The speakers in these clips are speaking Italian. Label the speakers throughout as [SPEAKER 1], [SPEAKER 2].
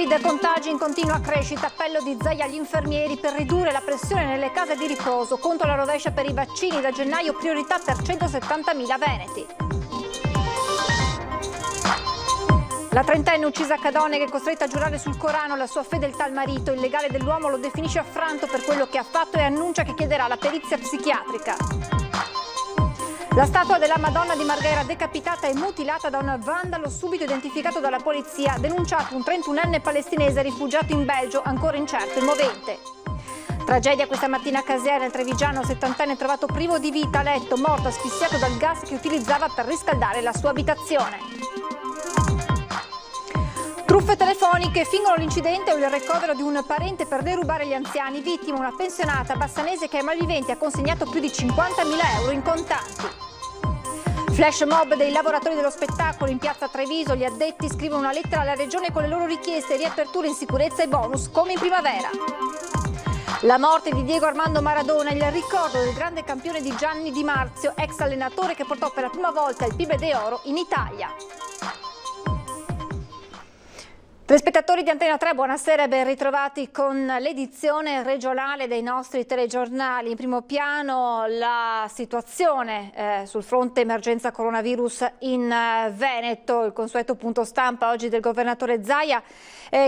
[SPEAKER 1] Covid, contagi in continua crescita, appello di Zaia agli infermieri per ridurre la pressione nelle case di riposo, conto alla rovescia per i vaccini, da gennaio priorità per 170.000 veneti. La trentenne uccisa a Cadone, costretta a giurare sul Corano la sua fedeltà al marito, il legale dell'uomo lo definisce affranto per quello che ha fatto e annuncia che chiederà la perizia psichiatrica. La statua della Madonna di Marghera decapitata e mutilata da un vandalo subito identificato dalla polizia, denunciato un 31enne palestinese rifugiato in Belgio, ancora incerto il movente. Tragedia questa mattina a Casier, nel Trevigiano, 70enne trovato privo di vita a letto, morto asfissiato dal gas che utilizzava per riscaldare la sua abitazione. Truffe telefoniche, fingono l'incidente o il ricovero di un parente per derubare gli anziani, vittima una pensionata bassanese che ai malviventi ha consegnato più di 50.000 euro in contanti. Flash mob dei lavoratori dello spettacolo in piazza Treviso, gli addetti scrivono una lettera alla regione con le loro richieste, riaperture in sicurezza e bonus come in primavera. La morte di Diego Armando Maradona, il ricordo del grande campione di Gianni Di Marzio, ex allenatore che portò per la prima volta il Pibe d'Oro in Italia. Telespettatori di Antena 3, buonasera e ben ritrovati con l'edizione regionale dei nostri telegiornali. In primo piano la situazione sul fronte emergenza coronavirus in Veneto, il consueto punto stampa oggi del governatore Zaia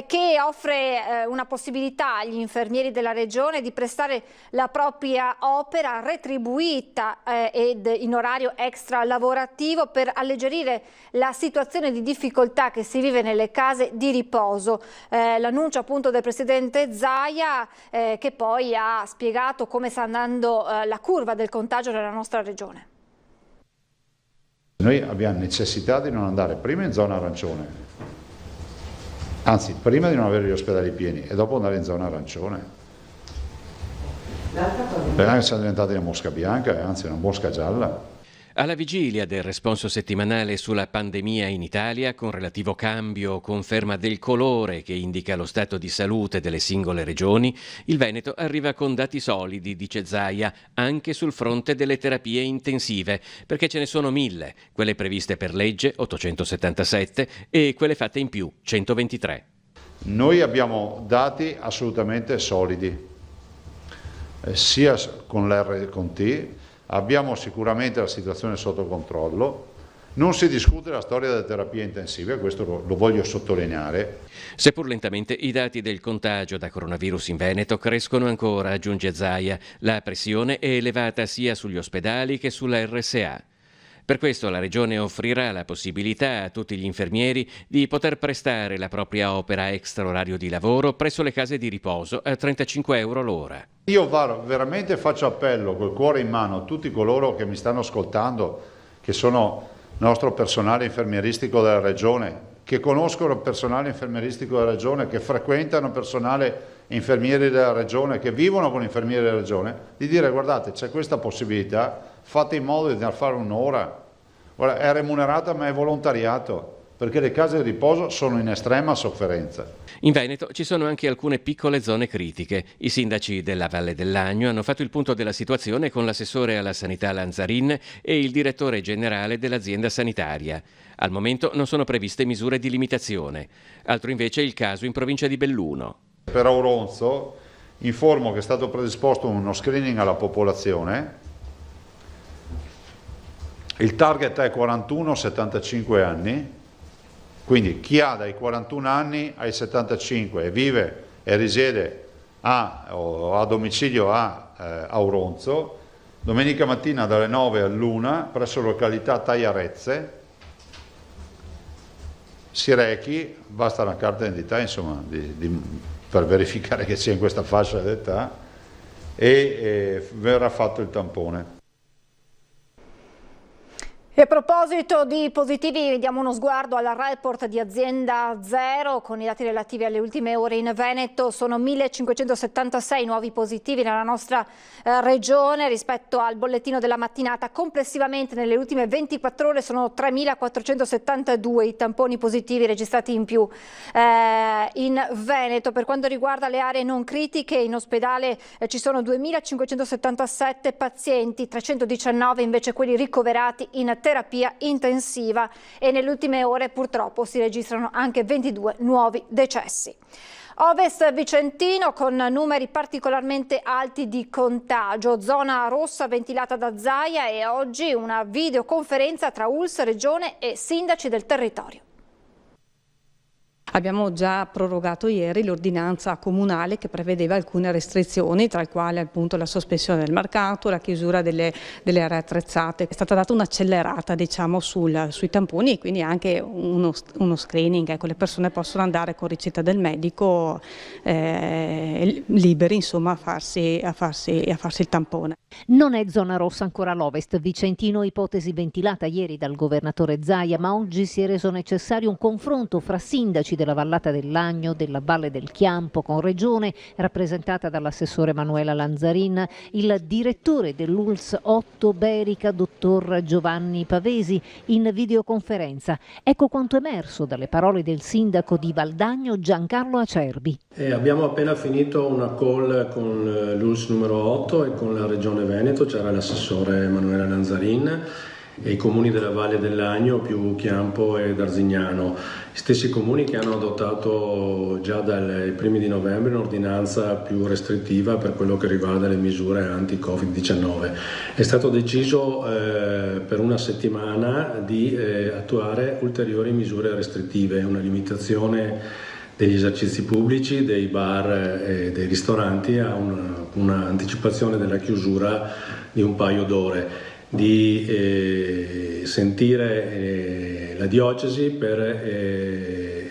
[SPEAKER 1] che offre una possibilità agli infermieri della regione di prestare la propria opera retribuita ed in orario extra lavorativo per alleggerire la situazione di difficoltà che si vive nelle case di riposo. L'annuncio appunto del presidente Zaia che poi ha spiegato come sta andando la curva del contagio nella nostra regione.
[SPEAKER 2] Noi abbiamo necessità di non andare prima in zona arancione, anzi prima di non avere gli ospedali pieni e dopo andare in zona arancione. Perché siamo diventati una mosca bianca, anzi una mosca gialla.
[SPEAKER 3] Alla vigilia del responso settimanale sulla pandemia in Italia, con relativo cambio o conferma del colore che indica lo stato di salute delle singole regioni, il Veneto arriva con dati solidi, dice Zaia, anche sul fronte delle terapie intensive, perché ce ne sono 1.000, quelle previste per legge, 877, e quelle fatte in più, 123.
[SPEAKER 2] Noi abbiamo dati assolutamente solidi, sia con l'R con T. Abbiamo sicuramente la situazione sotto controllo, non si discute la storia delle terapie intensive, questo lo voglio sottolineare.
[SPEAKER 3] Seppur lentamente i dati del contagio da coronavirus in Veneto crescono ancora, aggiunge Zaia, la pressione è elevata sia sugli ospedali che sulla RSA. Per questo la Regione offrirà la possibilità a tutti gli infermieri di poter prestare la propria opera extra orario di lavoro presso le case di riposo a 35 euro l'ora.
[SPEAKER 2] Io veramente faccio appello col cuore in mano a tutti coloro che mi stanno ascoltando, che sono nostro personale infermieristico della Regione, che conoscono il personale infermieristico della Regione, che frequentano personale infermieri della Regione, che vivono con infermieri della Regione, di dire guardate c'è questa possibilità, fate in modo di fare un'ora. Guarda, è remunerata ma è volontariato, perché le case di riposo sono in estrema sofferenza.
[SPEAKER 3] In Veneto ci sono anche alcune piccole zone critiche. I sindaci della Valle dell'Agno hanno fatto il punto della situazione con l'assessore alla sanità Lanzarin e il direttore generale dell'azienda sanitaria. Al momento non sono previste misure di limitazione. Altro invece è il caso in provincia di Belluno.
[SPEAKER 2] Per Auronzo informo che è stato predisposto uno screening alla popolazione. Il target è 41-75 anni, quindi chi ha dai 41 anni ai 75 e vive e risiede a domicilio a Auronzo, domenica mattina dalle 9 all'1 presso località Tagliarezze, si rechi, basta una carta d'identità insomma, per verificare che sia in questa fascia d'età e verrà fatto il tampone.
[SPEAKER 1] E a proposito di positivi, diamo uno sguardo al report di Azienda Zero con i dati relativi alle ultime ore in Veneto. Sono 1.576 nuovi positivi nella nostra regione rispetto al bollettino della mattinata. Complessivamente nelle ultime 24 ore sono 3.472 i tamponi positivi registrati in più in Veneto. Per quanto riguarda le aree non critiche, in ospedale ci sono 2.577 pazienti, 319 invece quelli ricoverati in terapia intensiva e nelle ultime ore purtroppo si registrano anche 22 nuovi decessi. Ovest Vicentino con numeri particolarmente alti di contagio, zona rossa ventilata da Zaia e oggi una videoconferenza tra ULSS, Regione e sindaci del territorio.
[SPEAKER 4] Abbiamo già prorogato ieri l'ordinanza comunale che prevedeva alcune restrizioni, tra le quali appunto la sospensione del mercato, la chiusura delle aree attrezzate. È stata data un'accelerata sui tamponi e quindi anche uno screening, ecco, le persone possono andare con ricetta del medico liberi a farsi il tampone.
[SPEAKER 5] Non è zona rossa ancora l'Ovest Vicentino, ipotesi ventilata ieri dal governatore Zaia, ma oggi si è reso necessario un confronto fra sindaci della Vallata del Lagno, della Valle del Chiampo con Regione, rappresentata dall'assessore Manuela Lanzarin, il direttore dell'ULSS 8 Berica, dottor Giovanni Pavesi, in videoconferenza. Ecco quanto emerso dalle parole del sindaco di Valdagno Giancarlo Acerbi.
[SPEAKER 6] Abbiamo appena finito una call con l'ULSS numero 8 e con la Regione Veneto, c'era l'assessore Manuela Lanzarin e i comuni della Valle del Lagno più Chiampo ed Arzignano, stessi comuni che hanno adottato già dai primi di novembre un'ordinanza più restrittiva per quello che riguarda le misure anti-Covid-19. È stato deciso per una settimana di attuare ulteriori misure restrittive, una limitazione degli esercizi pubblici, dei bar e dei ristoranti a un'anticipazione della chiusura di un paio d'ore, di sentire la diocesi per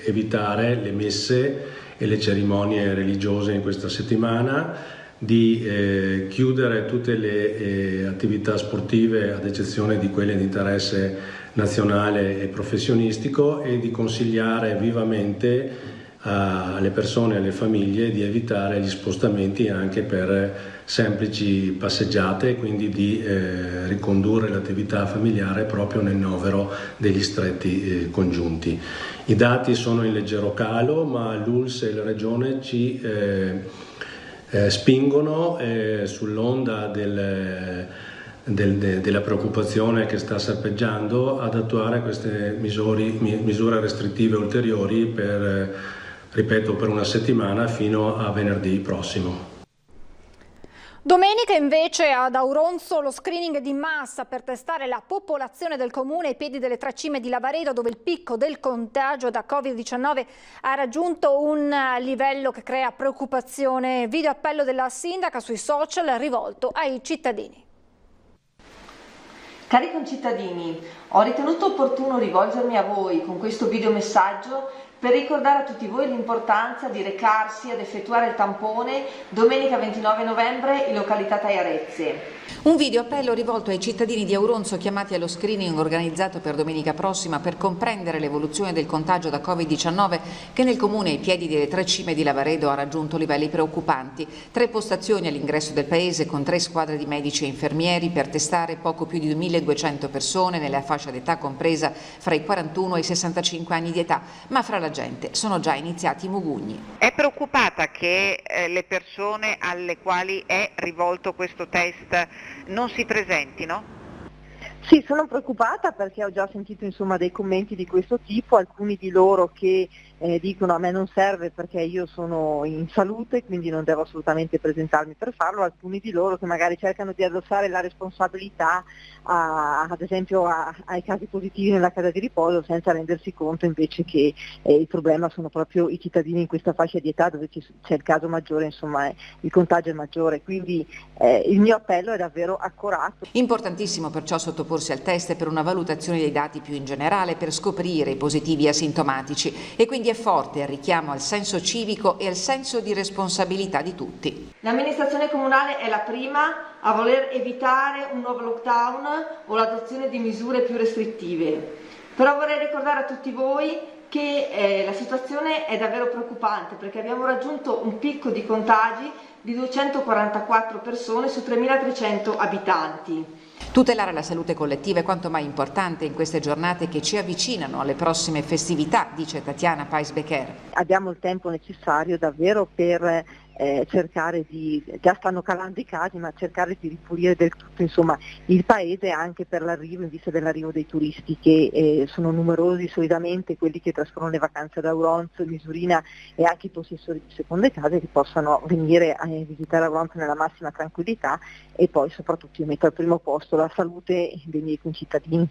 [SPEAKER 6] evitare le messe e le cerimonie religiose in questa settimana, di chiudere tutte le attività sportive ad eccezione di quelle di interesse nazionale e professionistico e di consigliare vivamente alle persone e alle famiglie di evitare gli spostamenti anche per semplici passeggiate e quindi di ricondurre l'attività familiare proprio nel novero degli stretti congiunti. I dati sono in leggero calo, ma l'ULSS e la Regione ci spingono sull'onda della preoccupazione che sta serpeggiando ad attuare queste misure restrittive ulteriori per una settimana fino a venerdì prossimo.
[SPEAKER 1] Domenica invece ad Auronzo lo screening di massa per testare la popolazione del comune ai piedi delle 3 cime di Lavaredo, dove il picco del contagio da Covid-19 ha raggiunto un livello che crea preoccupazione. Video appello della sindaca sui social rivolto ai cittadini.
[SPEAKER 7] Cari concittadini, ho ritenuto opportuno rivolgermi a voi con questo videomessaggio per ricordare a tutti voi l'importanza di recarsi ad effettuare il tampone domenica 29 novembre in località Taiarezze.
[SPEAKER 8] Un video appello rivolto ai cittadini di Auronzo chiamati allo screening organizzato per domenica prossima per comprendere l'evoluzione del contagio da Covid-19 che nel comune ai piedi delle 3 cime di Lavaredo ha raggiunto livelli preoccupanti. 3 postazioni all'ingresso del paese con 3 squadre di medici e infermieri per testare poco più di 1200 persone nella fascia d'età compresa fra i 41 e i 65 anni di età, ma fra la gente sono già iniziati i mugugni.
[SPEAKER 9] È preoccupata che le persone alle quali è rivolto questo test non si presentino?
[SPEAKER 10] Sì, sono preoccupata perché ho già sentito dei commenti di questo tipo, alcuni di loro che dicono a me non serve perché io sono in salute quindi non devo assolutamente presentarmi per farlo, alcuni di loro che magari cercano di addossare la responsabilità ad esempio ai casi positivi nella casa di riposo senza rendersi conto invece che il problema sono proprio i cittadini in questa fascia di età dove c'è il caso maggiore, il contagio è maggiore, quindi il mio appello è davvero accorato.
[SPEAKER 8] Importantissimo perciò sottoporsi al test per una valutazione dei dati più in generale per scoprire i positivi asintomatici e quindi è forte il richiamo al senso civico e al senso di responsabilità di tutti.
[SPEAKER 7] L'amministrazione comunale è la prima a voler evitare un nuovo lockdown o l'adozione di misure più restrittive, però vorrei ricordare a tutti voi che la situazione è davvero preoccupante perché abbiamo raggiunto un picco di contagi di 244 persone su 3.300 abitanti.
[SPEAKER 8] Tutelare la salute collettiva è quanto mai importante in queste giornate che ci avvicinano alle prossime festività, dice Tatiana Pais-Becker.
[SPEAKER 10] Abbiamo il tempo necessario davvero per cercare già stanno calando i casi, ma cercare di ripulire del tutto insomma il paese anche per l'arrivo, in vista dell'arrivo dei turisti che sono numerosi solitamente, quelli che trascorrono le vacanze ad Auronzo, Misurina e anche i possessori di seconde case che possano venire a visitare Auronzo nella massima tranquillità, e poi soprattutto io metto al primo posto la salute dei miei concittadini.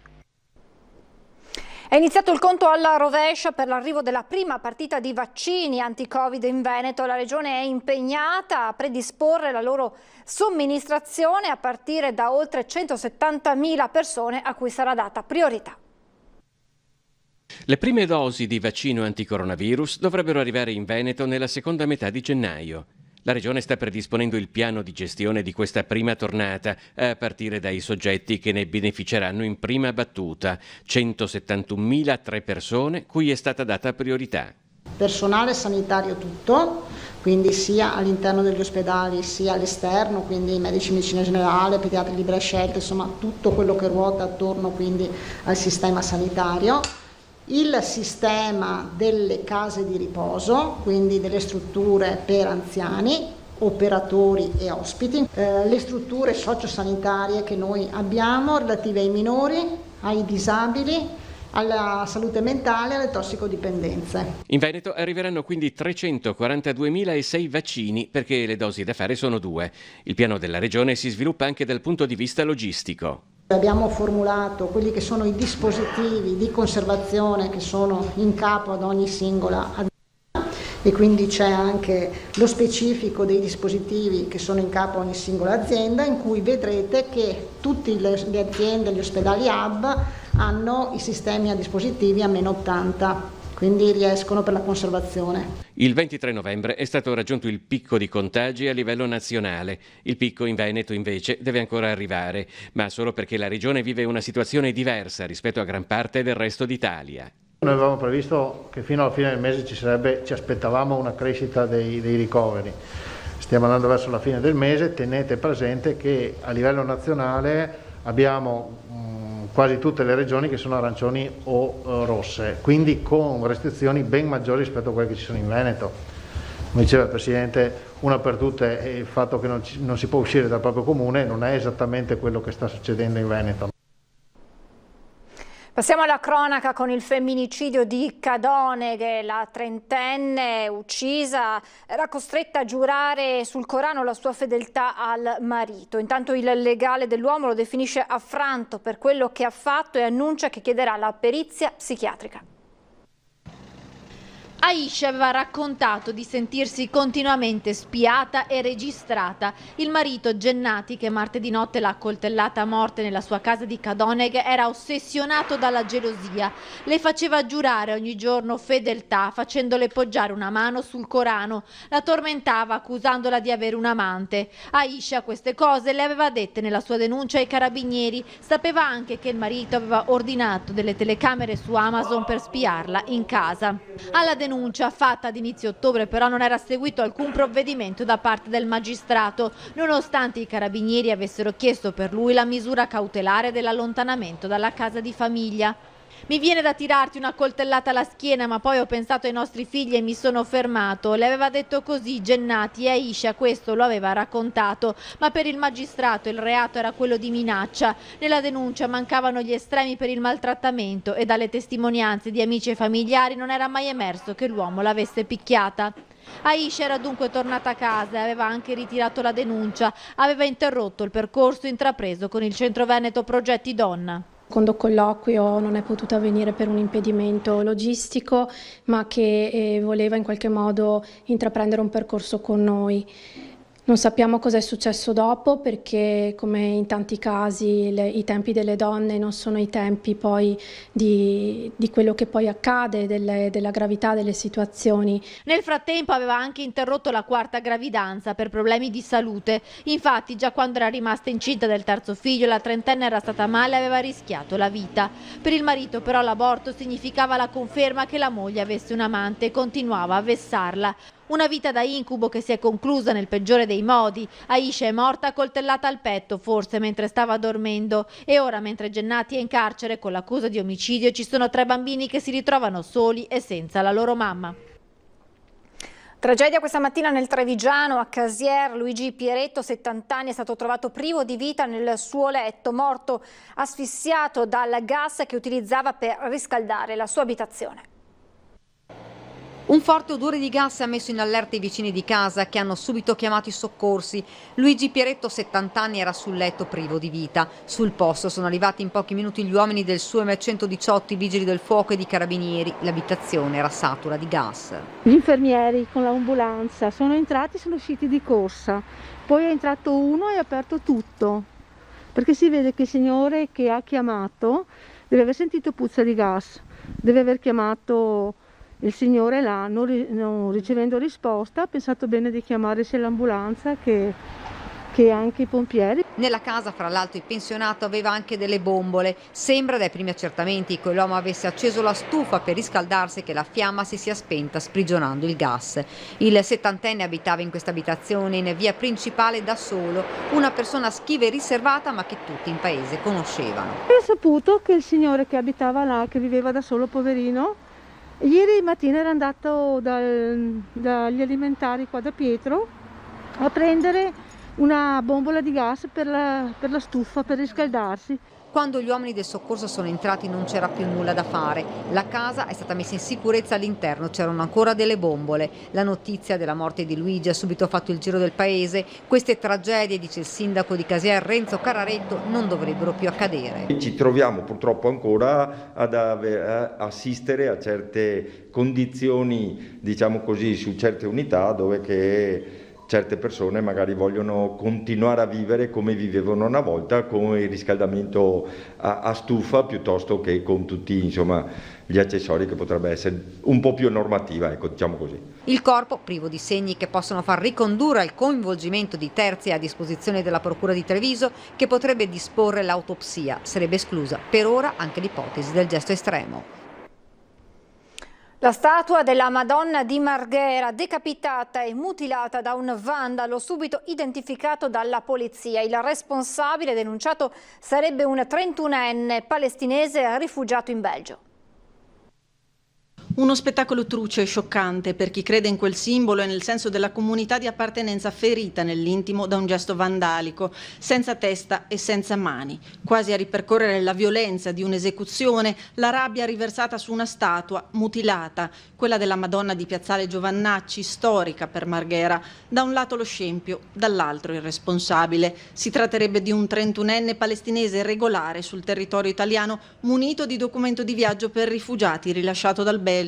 [SPEAKER 1] È iniziato il conto alla rovescia per l'arrivo della prima partita di vaccini anti-Covid in Veneto. La Regione è impegnata a predisporre la loro somministrazione a partire da oltre 170.000 persone a cui sarà data priorità.
[SPEAKER 3] Le prime dosi di vaccino anticoronavirus dovrebbero arrivare in Veneto nella seconda metà di gennaio. La Regione sta predisponendo il piano di gestione di questa prima tornata, a partire dai soggetti che ne beneficeranno in prima battuta, 171.003 persone cui è stata data priorità.
[SPEAKER 11] Personale sanitario tutto, quindi sia all'interno degli ospedali sia all'esterno, quindi medici di medicina generale, pediatri libera scelta, insomma tutto quello che ruota attorno quindi al sistema sanitario. Il sistema delle case di riposo, quindi delle strutture per anziani, operatori e ospiti, le strutture sociosanitarie che noi abbiamo relative ai minori, ai disabili, alla salute mentale e alle tossicodipendenze.
[SPEAKER 3] In Veneto arriveranno quindi 342.006 vaccini, perché le dosi da fare sono 2. Il piano della Regione si sviluppa anche dal punto di vista logistico.
[SPEAKER 11] Abbiamo formulato quelli che sono i dispositivi di conservazione che sono in capo ad ogni singola azienda, e quindi c'è anche lo specifico dei dispositivi che sono in capo a ogni singola azienda, in cui vedrete che tutte le aziende, gli ospedali hub hanno i sistemi a dispositivi a -80. Quindi riescono per la conservazione.
[SPEAKER 3] Il 23 novembre è stato raggiunto il picco di contagi a livello nazionale. Il picco in Veneto invece deve ancora arrivare, ma solo perché la regione vive una situazione diversa rispetto a gran parte del resto d'Italia.
[SPEAKER 12] Noi avevamo previsto che fino alla fine del mese ci aspettavamo una crescita dei ricoveri. Stiamo andando verso la fine del mese, tenete presente che a livello nazionale abbiamo quasi tutte le regioni che sono arancioni o rosse, quindi con restrizioni ben maggiori rispetto a quelle che ci sono in Veneto. Come diceva il Presidente, una per tutte il fatto che non si può uscire dal proprio comune non è esattamente quello che sta succedendo in Veneto.
[SPEAKER 1] Passiamo alla cronaca con il femminicidio di Cadoneghe. La trentenne uccisa era costretta a giurare sul Corano la sua fedeltà al marito. Intanto il legale dell'uomo lo definisce affranto per quello che ha fatto e annuncia che chiederà la perizia psichiatrica.
[SPEAKER 13] Aisha aveva raccontato di sentirsi continuamente spiata e registrata. Il marito Gennati, che martedì notte l'ha accoltellata a morte nella sua casa di Cadoneghe, era ossessionato dalla gelosia. Le faceva giurare ogni giorno fedeltà, facendole poggiare una mano sul Corano. La tormentava accusandola di avere un amante. Aisha queste cose le aveva dette nella sua denuncia ai carabinieri. Sapeva anche che il marito aveva ordinato delle telecamere su Amazon per spiarla in casa. Alla denuncia fatta ad inizio ottobre però non era seguito alcun provvedimento da parte del magistrato, nonostante i carabinieri avessero chiesto per lui la misura cautelare dell'allontanamento dalla casa di famiglia. Mi viene da tirarti una coltellata alla schiena, ma poi ho pensato ai nostri figli e mi sono fermato. Le aveva detto così Gennati e Aisha questo lo aveva raccontato, ma per il magistrato il reato era quello di minaccia. Nella denuncia mancavano gli estremi per il maltrattamento e dalle testimonianze di amici e familiari non era mai emerso che l'uomo l'avesse picchiata. Aisha era dunque tornata a casa e aveva anche ritirato la denuncia. Aveva interrotto il percorso intrapreso con il Centro Veneto Progetti Donna.
[SPEAKER 14] Il secondo colloquio non è potuto avvenire per un impedimento logistico, ma che voleva in qualche modo intraprendere un percorso con noi. Non sappiamo cosa è successo dopo, perché come in tanti casi i tempi delle donne non sono i tempi poi di quello che poi accade, della gravità delle situazioni.
[SPEAKER 13] Nel frattempo aveva anche interrotto la quarta gravidanza per problemi di salute. Infatti già quando era rimasta incinta del terzo figlio la trentenne era stata male e aveva rischiato la vita. Per il marito però l'aborto significava la conferma che la moglie avesse un amante e continuava a vessarla. Una vita da incubo che si è conclusa nel peggiore dei modi. Aisha è morta coltellata al petto, forse mentre stava dormendo, e ora mentre Gennati è in carcere con l'accusa di omicidio ci sono 3 bambini che si ritrovano soli e senza la loro mamma.
[SPEAKER 1] Tragedia questa mattina nel Trevigiano, a Casier. Luigi Pieretto, 70 anni, è stato trovato privo di vita nel suo letto, morto asfissiato dal gas che utilizzava per riscaldare la sua abitazione.
[SPEAKER 15] Un forte odore di gas ha messo in allerta i vicini di casa, che hanno subito chiamato i soccorsi. Luigi Pieretto, 70 anni, era sul letto privo di vita. Sul posto sono arrivati in pochi minuti gli uomini del SUEM 118, i vigili del fuoco e di carabinieri. L'abitazione era satura di gas.
[SPEAKER 16] Gli infermieri con l'ambulanza sono entrati, sono usciti di corsa. Poi è entrato uno e ha aperto tutto, perché si vede che il signore che ha chiamato deve aver sentito puzza di gas, deve aver chiamato il signore là, non ricevendo risposta, ha pensato bene di chiamare sia l'ambulanza che anche i pompieri.
[SPEAKER 15] Nella casa, fra l'altro, il pensionato aveva anche delle bombole. Sembra dai primi accertamenti che l'uomo avesse acceso la stufa per riscaldarsi e che la fiamma si sia spenta sprigionando il gas. Il 70enne abitava in questa abitazione in via principale da solo, una persona schiva e riservata ma che tutti in paese conoscevano.
[SPEAKER 16] Ho saputo che il signore che abitava là, che viveva da solo, poverino, ieri mattina era andato dagli alimentari qua da Pietro a prendere una bombola di gas per la stufa, per riscaldarsi.
[SPEAKER 15] Quando gli uomini del soccorso sono entrati non c'era più nulla da fare. La casa è stata messa in sicurezza all'interno, c'erano ancora delle bombole. La notizia della morte di Luigi ha subito fatto il giro del paese. Queste tragedie, dice il sindaco di Casier Renzo Cararetto, non dovrebbero più accadere.
[SPEAKER 17] Ci troviamo purtroppo ancora ad assistere a certe condizioni, diciamo così, su certe unità dove che certe persone magari vogliono continuare a vivere come vivevano una volta, con il riscaldamento a stufa piuttosto che con tutti, insomma, gli accessori che potrebbe essere un po' più normativa, ecco, diciamo così.
[SPEAKER 15] Il corpo, privo di segni che possono far ricondurre al coinvolgimento di terzi, è a disposizione della Procura di Treviso, che potrebbe disporre l'autopsia. Sarebbe esclusa per ora anche l'ipotesi del gesto estremo.
[SPEAKER 1] La statua della Madonna di Marghera, decapitata e mutilata da un vandalo, subito identificato dalla polizia. Il responsabile denunciato sarebbe un 31enne palestinese rifugiato in Belgio.
[SPEAKER 18] Uno spettacolo truce e scioccante per chi crede in quel simbolo e nel senso della comunità di appartenenza ferita nell'intimo da un gesto vandalico, senza testa e senza mani, quasi a ripercorrere la violenza di un'esecuzione, la rabbia riversata su una statua mutilata, quella della Madonna di Piazzale Giovannacci, storica per Marghera, da un lato lo scempio, dall'altro il responsabile. Si tratterebbe di un 31enne palestinese regolare sul territorio italiano, munito di documento di viaggio per rifugiati rilasciato dal Belgio,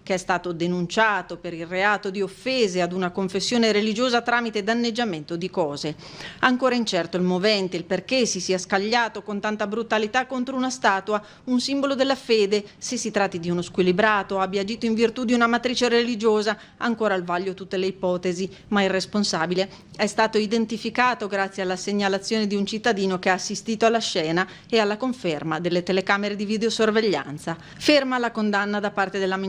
[SPEAKER 18] che è stato denunciato per il reato di offese ad una confessione religiosa tramite danneggiamento di cose. Ancora incerto il movente, il perché si sia scagliato con tanta brutalità contro una statua, un simbolo della fede, se si tratti di uno squilibrato o abbia agito in virtù di una matrice religiosa, ancora al vaglio tutte le ipotesi, ma il responsabile è stato identificato grazie alla segnalazione di un cittadino che ha assistito alla scena e alla conferma delle telecamere di videosorveglianza. Ferma la condanna da parte dell'amministrazione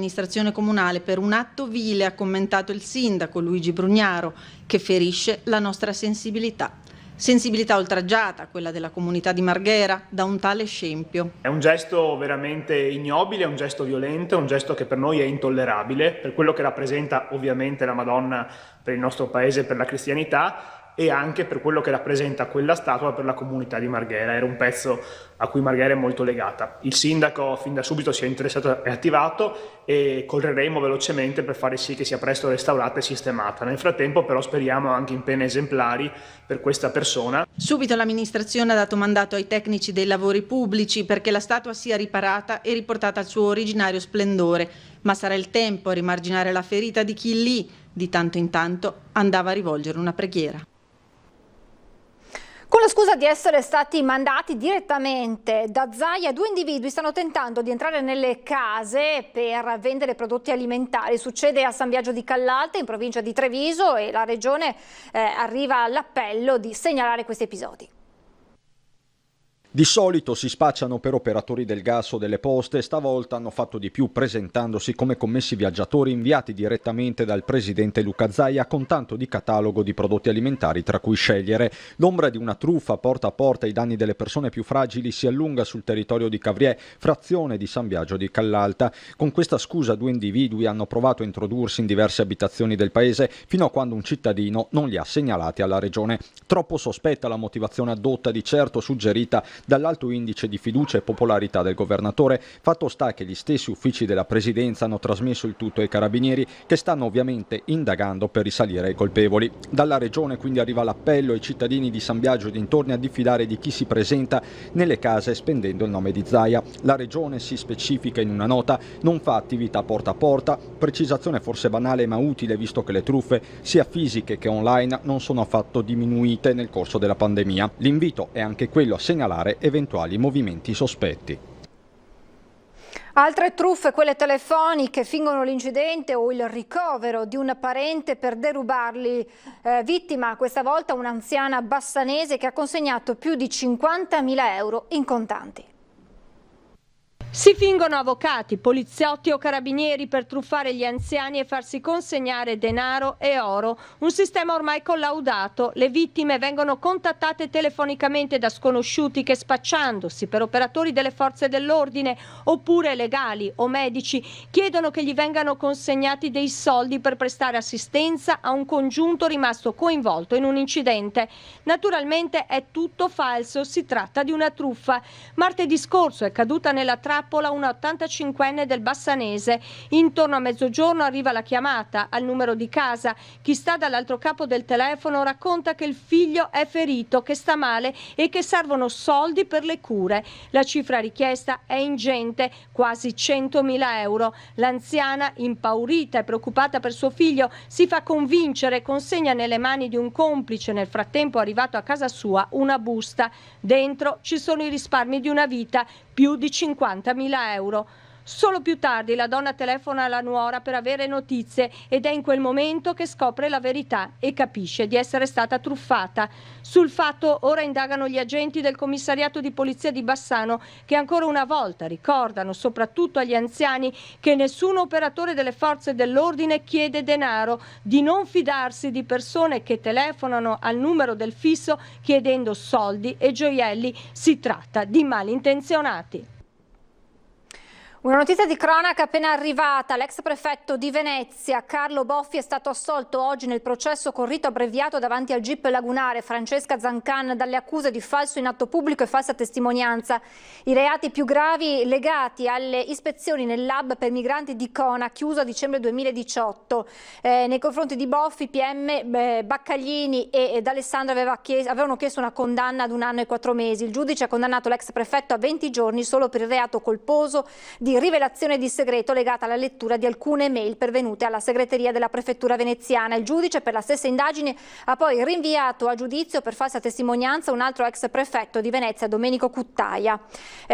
[SPEAKER 18] comunale per un atto vile, ha commentato il sindaco Luigi Brugnaro, che ferisce la nostra sensibilità. Sensibilità oltraggiata, quella della comunità di Marghera, da un tale scempio.
[SPEAKER 19] È un gesto veramente ignobile, è un gesto violento, è un gesto che per noi è intollerabile, per quello che rappresenta ovviamente la Madonna per il nostro paese e per la cristianità, e anche per quello che rappresenta quella statua per la comunità di Marghera. Era un pezzo a cui Marghera è molto legata. Il sindaco fin da subito si è interessato e attivato, e correremo velocemente per fare sì che sia presto restaurata e sistemata. Nel frattempo però speriamo anche in pene esemplari per questa persona.
[SPEAKER 18] Subito l'amministrazione ha dato mandato ai tecnici dei lavori pubblici perché la statua sia riparata e riportata al suo originario splendore, ma sarà il tempo a rimarginare la ferita di chi lì, di tanto in tanto, andava a rivolgere una preghiera.
[SPEAKER 1] Con la scusa di essere stati mandati direttamente da Zaia, 2 individui stanno tentando di entrare nelle case per vendere prodotti alimentari. Succede a San Biagio di Callalta, in provincia di Treviso, e la regione arriva all'appello di segnalare questi episodi.
[SPEAKER 20] Di solito si spacciano per operatori del gas o delle poste, stavolta hanno fatto di più presentandosi come commessi viaggiatori inviati direttamente dal presidente Luca Zaia con tanto di catalogo di prodotti alimentari tra cui scegliere. L'ombra di una truffa porta a porta ai danni delle persone più fragili si allunga sul territorio di Cavriè, frazione di San Biagio di Callalta. Con questa scusa 2 individui hanno provato a introdursi in diverse abitazioni del paese fino a quando un cittadino non li ha segnalati alla regione. Troppo sospetta la motivazione addotta, di certo suggerita dall'alto indice di fiducia e popolarità del governatore. Fatto sta che gli stessi uffici della presidenza hanno trasmesso il tutto ai carabinieri, che stanno ovviamente indagando per risalire ai colpevoli. Dalla regione quindi arriva l'appello ai cittadini di San Biagio e dintorni a diffidare di chi si presenta nelle case spendendo il nome di Zaia. La regione, si specifica in una nota, non fa attività porta a porta, precisazione forse banale ma utile visto che le truffe sia fisiche che online non sono affatto diminuite nel corso della pandemia. L'invito è anche quello a segnalare eventuali movimenti sospetti.
[SPEAKER 1] Altre truffe, quelle telefoniche, fingono l'incidente o il ricovero di un parente per derubarli. Vittima questa volta un'anziana bassanese che ha consegnato più di 50.000 euro in contanti.
[SPEAKER 21] Si fingono avvocati, poliziotti o carabinieri per truffare gli anziani e farsi consegnare denaro e oro. Un sistema ormai collaudato. Le vittime vengono contattate telefonicamente da sconosciuti che, spacciandosi per operatori delle forze dell'ordine oppure legali o medici, chiedono che gli vengano consegnati dei soldi per prestare assistenza a un congiunto rimasto coinvolto in un incidente. Naturalmente è tutto falso, si tratta di una truffa. Martedì scorso è caduta nella trappola una 85enne del Bassanese. Intorno a mezzogiorno arriva la chiamata al numero di casa. Chi sta dall'altro capo del telefono racconta che il figlio è ferito, che sta male e che servono soldi per le cure. La cifra richiesta è ingente, quasi 100.000 euro. L'anziana, impaurita e preoccupata per suo figlio, si fa convincere e consegna nelle mani di un complice, nel frattempo arrivato a casa sua, una busta. Dentro ci sono i risparmi di una vita, più di 50.000 euro. Solo più tardi la donna telefona alla nuora per avere notizie ed è in quel momento che scopre la verità e capisce di essere stata truffata. Sul fatto ora indagano gli agenti del commissariato di polizia di Bassano, che ancora una volta ricordano soprattutto agli anziani che nessun operatore delle forze dell'ordine chiede denaro, di non fidarsi di persone che telefonano al numero del fisso chiedendo soldi e gioielli. Si tratta di malintenzionati.
[SPEAKER 1] Una notizia di cronaca appena arrivata. L'ex prefetto di Venezia, Carlo Boffi, è stato assolto oggi nel processo con rito abbreviato davanti al GIP lagunare Francesca Zancan dalle accuse di falso in atto pubblico e falsa testimonianza. I reati più gravi legati alle ispezioni nel lab per migranti di Cona, chiuso a dicembre 2018. Nei confronti di Boffi, PM, Baccaglini e D'Alessandro avevano chiesto una condanna ad 1 anno e 4 mesi. Il giudice ha condannato l'ex prefetto a 20 giorni solo per il reato colposo di rivelazione di segreto legata alla lettura di alcune mail pervenute alla segreteria della prefettura veneziana. Il giudice per la stessa indagine ha poi rinviato a giudizio per falsa testimonianza un altro ex prefetto di Venezia, Domenico Cuttaia.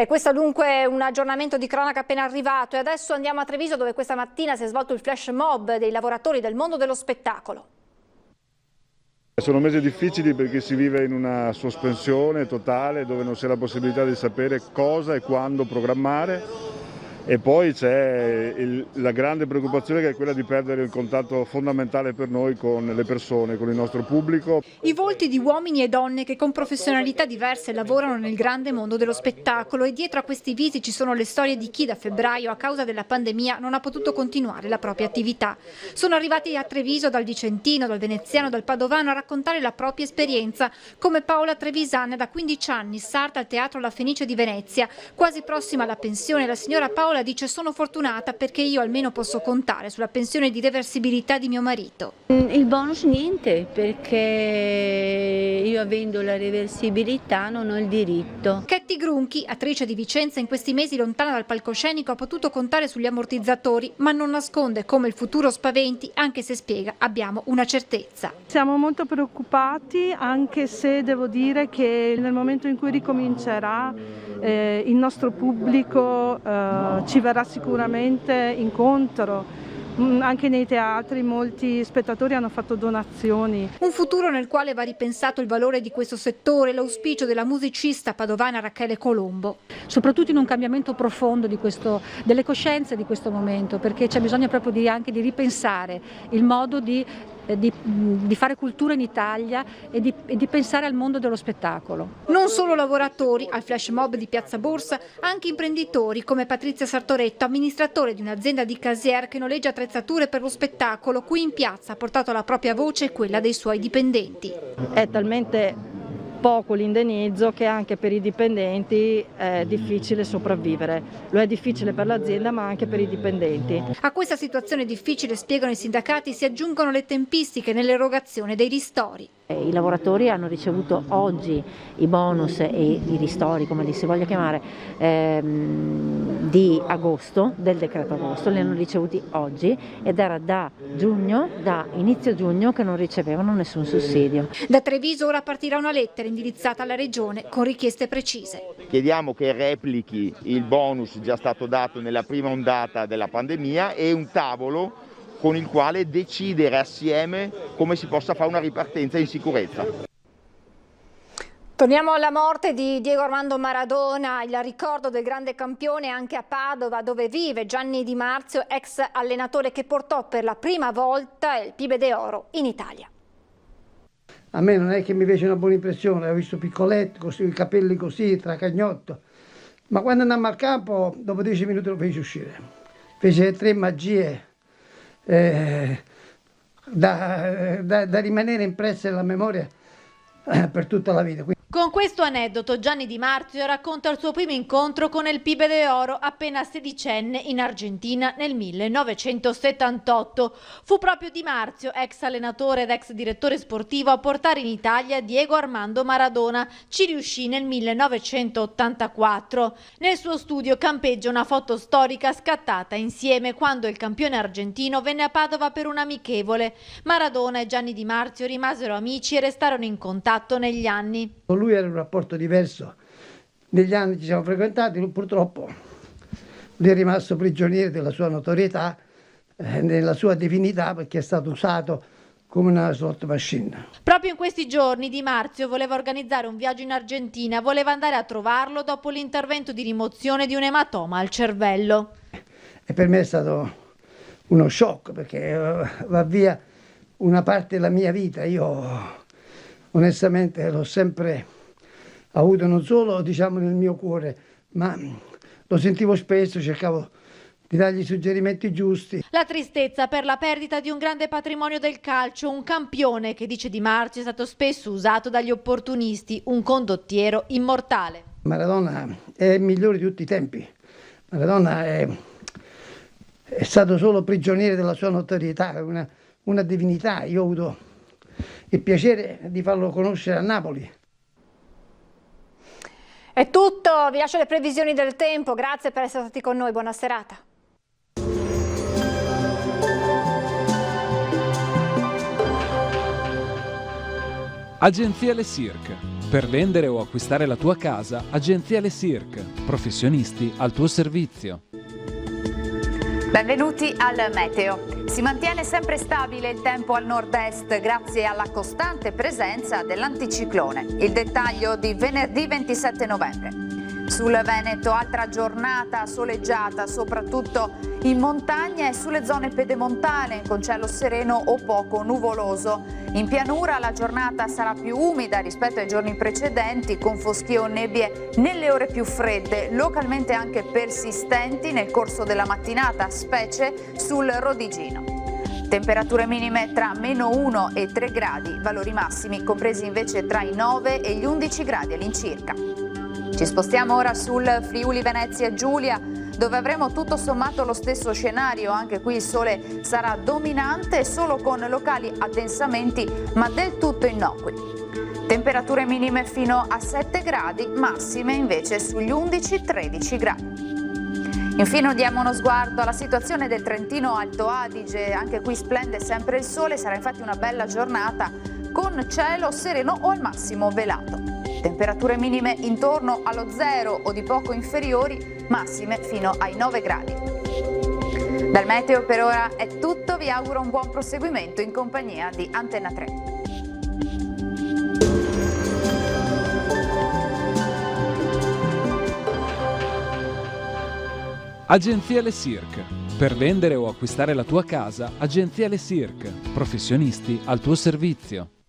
[SPEAKER 1] Questo dunque è un aggiornamento di cronaca appena arrivato. E adesso andiamo a Treviso, dove questa mattina si è svolto il flash mob dei lavoratori del mondo dello spettacolo.
[SPEAKER 22] Sono mesi difficili perché si vive in una sospensione totale dove non si ha la possibilità di sapere cosa e quando programmare. E poi c'è la grande preoccupazione, che è quella di perdere il contatto fondamentale per noi con le persone, con il nostro pubblico.
[SPEAKER 1] I volti di uomini e donne che con professionalità diverse lavorano nel grande mondo dello spettacolo, e dietro a questi visi ci sono le storie di chi da febbraio a causa della pandemia non ha potuto continuare la propria attività. Sono arrivati a Treviso dal Vicentino, dal Veneziano, dal Padovano a raccontare la propria esperienza, come Paola Trevisana, da 15 anni, sarta al Teatro La Fenice di Venezia. Quasi prossima alla pensione, la signora Paola dice: sono fortunata perché io almeno posso contare sulla pensione di reversibilità di mio marito.
[SPEAKER 23] Il bonus niente, perché io avendo la reversibilità non ho il diritto.
[SPEAKER 1] Ketty Grunchi, attrice di Vicenza, in questi mesi lontana dal palcoscenico, ha potuto contare sugli ammortizzatori, ma non nasconde come il futuro spaventi, anche se spiega: abbiamo una certezza.
[SPEAKER 16] Siamo molto preoccupati, anche se devo dire che nel momento in cui ricomincerà il nostro pubblico ci verrà sicuramente incontro, anche nei teatri molti spettatori hanno fatto donazioni.
[SPEAKER 1] Un futuro nel quale va ripensato il valore di questo settore, l'auspicio della musicista padovana Rachele Colombo.
[SPEAKER 2] Soprattutto in un cambiamento profondo delle coscienze di questo momento, perché c'è bisogno proprio anche di ripensare il modo di fare cultura in Italia e di pensare al mondo dello spettacolo.
[SPEAKER 1] Non solo lavoratori, al flash mob di Piazza Borsa, anche imprenditori come Patrizia Sartoretto, amministratore di un'azienda di casier che noleggia attrezzature per lo spettacolo, qui in piazza ha portato la propria voce e quella dei suoi dipendenti.
[SPEAKER 4] È talmente poco l'indennizzo che anche per i dipendenti è difficile sopravvivere. Lo è difficile per l'azienda ma anche per i dipendenti.
[SPEAKER 1] A questa situazione difficile, spiegano i sindacati, si aggiungono le tempistiche nell'erogazione dei ristori.
[SPEAKER 5] I lavoratori hanno ricevuto oggi i bonus e i ristori, come li si voglia chiamare, di agosto, del decreto agosto, li hanno ricevuti oggi ed era da inizio giugno che non ricevevano nessun sussidio.
[SPEAKER 1] Da Treviso ora partirà una lettera indirizzata alla Regione con richieste precise.
[SPEAKER 24] Chiediamo che replichi il bonus già stato dato nella prima ondata della pandemia e un tavolo con il quale decidere assieme come si possa fare una ripartenza in sicurezza.
[SPEAKER 1] Torniamo alla morte di Diego Armando Maradona, il ricordo del grande campione anche a Padova, dove vive Gianni Di Marzio, ex allenatore che portò per la prima volta il Pibe d'Oro in Italia.
[SPEAKER 25] A me non è che mi fece una buona impressione, ho visto piccoletto, così, i capelli così, tracagnotto, ma quando andammo al campo, dopo 10 minuti lo fece uscire. Fece 3 magie da rimanere impresse nella memoria per tutta la vita.
[SPEAKER 13] Con questo aneddoto Gianni Di Marzio racconta il suo primo incontro con il Pibe d'Oro appena sedicenne in Argentina nel 1978. Fu proprio Di Marzio, ex allenatore ed ex direttore sportivo, a portare in Italia Diego Armando Maradona. Ci riuscì nel 1984. Nel suo studio campeggia una foto storica scattata insieme quando il campione argentino venne a Padova per un amichevole. Maradona e Gianni Di Marzio rimasero amici e restarono in contatto negli anni.
[SPEAKER 25] Con lui era un rapporto diverso, negli anni ci siamo frequentati, lui purtroppo lui è rimasto prigioniero della sua notorietà, della sua divinità, perché è stato usato come una slot machine.
[SPEAKER 13] Proprio in questi giorni Di Marzio voleva organizzare un viaggio in Argentina, voleva andare a trovarlo dopo l'intervento di rimozione di un ematoma al cervello.
[SPEAKER 25] E per me è stato uno shock, perché va via una parte della mia vita. Io onestamente l'ho sempre avuto, non solo nel mio cuore, ma lo sentivo spesso, cercavo di dargli suggerimenti giusti.
[SPEAKER 13] La tristezza per la perdita di un grande patrimonio del calcio, un campione che, dice Di Marzio, è stato spesso usato dagli opportunisti, un condottiero immortale.
[SPEAKER 25] Maradona è il migliore di tutti i tempi. Maradona è stato solo prigioniero della sua notorietà, una divinità. Io ho avuto il piacere di farlo conoscere a Napoli.
[SPEAKER 1] È tutto, vi lascio le previsioni del tempo, grazie per essere stati con noi, buona serata.
[SPEAKER 26] Agenzia Le Cirque. Per vendere o acquistare la tua casa, Agenzia Le Cirque. Professionisti al tuo servizio.
[SPEAKER 27] Benvenuti al meteo. Si mantiene sempre stabile il tempo al nord-est grazie alla costante presenza dell'anticiclone. Il dettaglio di venerdì 27 novembre. Sul Veneto altra giornata soleggiata, soprattutto in montagna e sulle zone pedemontane con cielo sereno o poco nuvoloso. In pianura la giornata sarà più umida rispetto ai giorni precedenti, con foschie o nebbie nelle ore più fredde, localmente anche persistenti nel corso della mattinata, specie sul Rodigino. Temperature minime tra -1 e 3 gradi, valori massimi compresi invece tra i 9 e gli 11 gradi all'incirca. Ci spostiamo ora sul Friuli Venezia Giulia, dove avremo tutto sommato lo stesso scenario. Anche qui il sole sarà dominante, solo con locali addensamenti, ma del tutto innocui. Temperature minime fino a 7 gradi, massime invece sugli 11-13 gradi. Infine diamo uno sguardo alla situazione del Trentino Alto Adige. Anche qui splende sempre il sole, sarà infatti una bella giornata con cielo sereno o al massimo velato. Temperature minime intorno allo 0 o di poco inferiori, massime fino ai 9 gradi. Dal meteo per ora è tutto, vi auguro un buon proseguimento in compagnia di Antenna 3.
[SPEAKER 26] Agenzia Le Cirque. Per vendere o acquistare la tua casa, Agenzia Le Cirque. Professionisti al tuo servizio.